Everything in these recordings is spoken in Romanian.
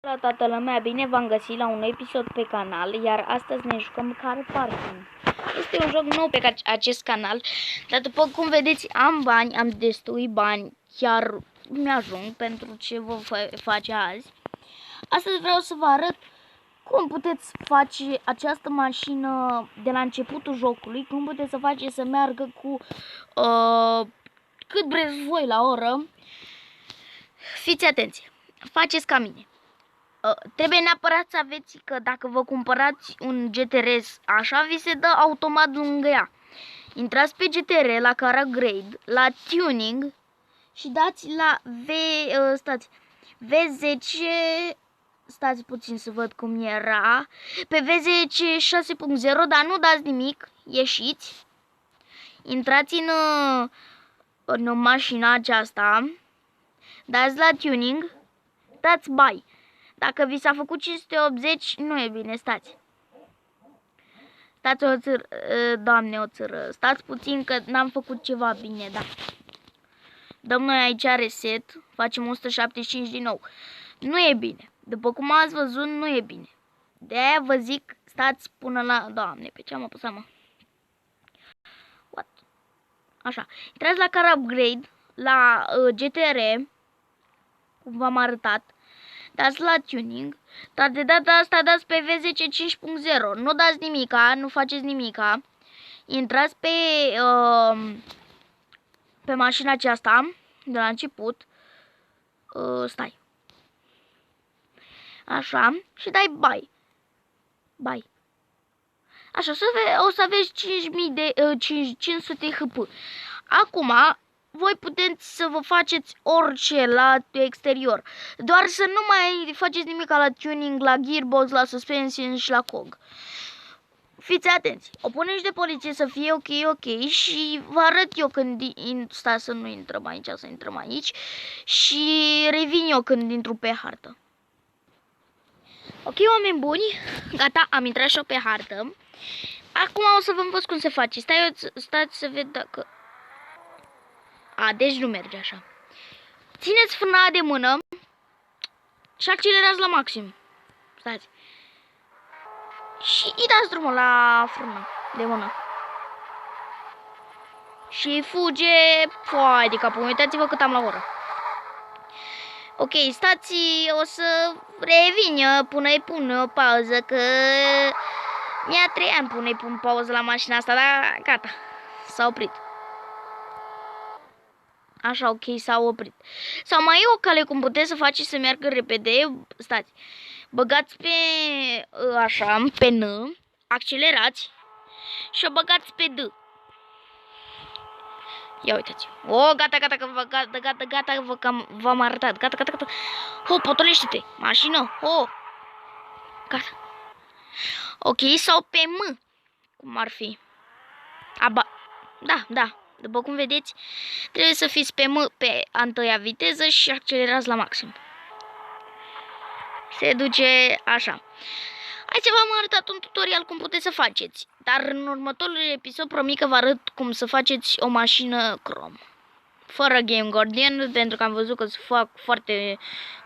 La toată lumea, bine v-am găsit la un episod pe canal, iar astăzi ne jucăm Car Parking. Este un joc nou pe acest canal, dar după cum vedeți am bani, am destui bani, chiar mi-ajung pentru ce vă face azi. Astăzi vreau să vă arăt cum puteți face această mașină de la începutul jocului, cum puteți să faceți să meargă cu cât vreți voi la oră. Fiți atenți, faceți ca mine. Trebuie neapărat să aveți că dacă vă cumpărați un GTR așa, vi se dă automat lângă ea. Intrați pe GTR la Car Upgrade, la Tuning și dați la V10, stați puțin să văd cum era, pe V10 6.0, dar nu dați nimic, ieșiți, intrați în mașina aceasta, dați la Tuning, dați Buy. Dacă vi s-a făcut 580, nu e bine, stați. Stați o țără, doamne, o țără. Stați puțin că n-am făcut ceva bine, da. Dăm noi aici reset, facem 175 din nou. Nu e bine. După cum ați văzut, nu e bine. De-aia vă zic, stați până la... Doamne, pe ce am apăsat, mă? What? Așa. Intrați la Car Upgrade, la GTR, cum v-am arătat. Dați la Tuning, dar de data asta dați pe V10 5.0. Nu dați nimica, nu faceți nimica. Intrați pe mașina aceasta de la început. Stai. Așa. Și dai Buy. Buy. Așa, o să aveți 500 HP. Acum voi puteți să vă faceți orice la exterior. Doar să nu mai faceți nimic la tuning, la gearbox, la suspension și la cog. Fiți atenți. O punem și de poliție să fie ok și vă arăt eu când stai să nu intrăm aici, să intrăm aici și revin eu când intru pe hartă. Ok, oameni buni, gata, am intrat și eu pe hartă. Acum o să vă învăț cum se face. Stați să ved dacă... deci nu merge așa. Țineți frâna de mână și accelerați la maxim. Stați. Și îi dați drumul la frână de mână. Și fuge. Foai de capul, uitați-vă cât am la oră. Ok, stați, o să revin până îi pun o pauză, că mi-a 3 ani până îi pun pauză la mașina asta, dar gata, s-a oprit. Așa, ok, s-a oprit. Sau mai e o cale cum puteți să faceți să meargă repede. Stați. Băgați pe așa, pe N, accelerați și o băgați pe D. Ia uitați. Gata, v-am arătat. Gata. Ho, potolește-te. Mașină. Ho. Gata. Ok, sau pe M. Cum ar fi? Da. După cum vedeți, trebuie să fiți pe a întâia viteză și accelerați la maxim. Se duce așa. Aici v-am arătat un tutorial cum puteți să faceți. Dar în următorul episod promit că vă arăt cum să faceți o mașină Chrome. Fără Game Guardian, pentru că am văzut că se fac foarte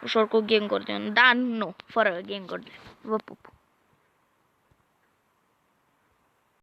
ușor cu Game Guardian. Dar nu, fără Game Guardian. Vă pup.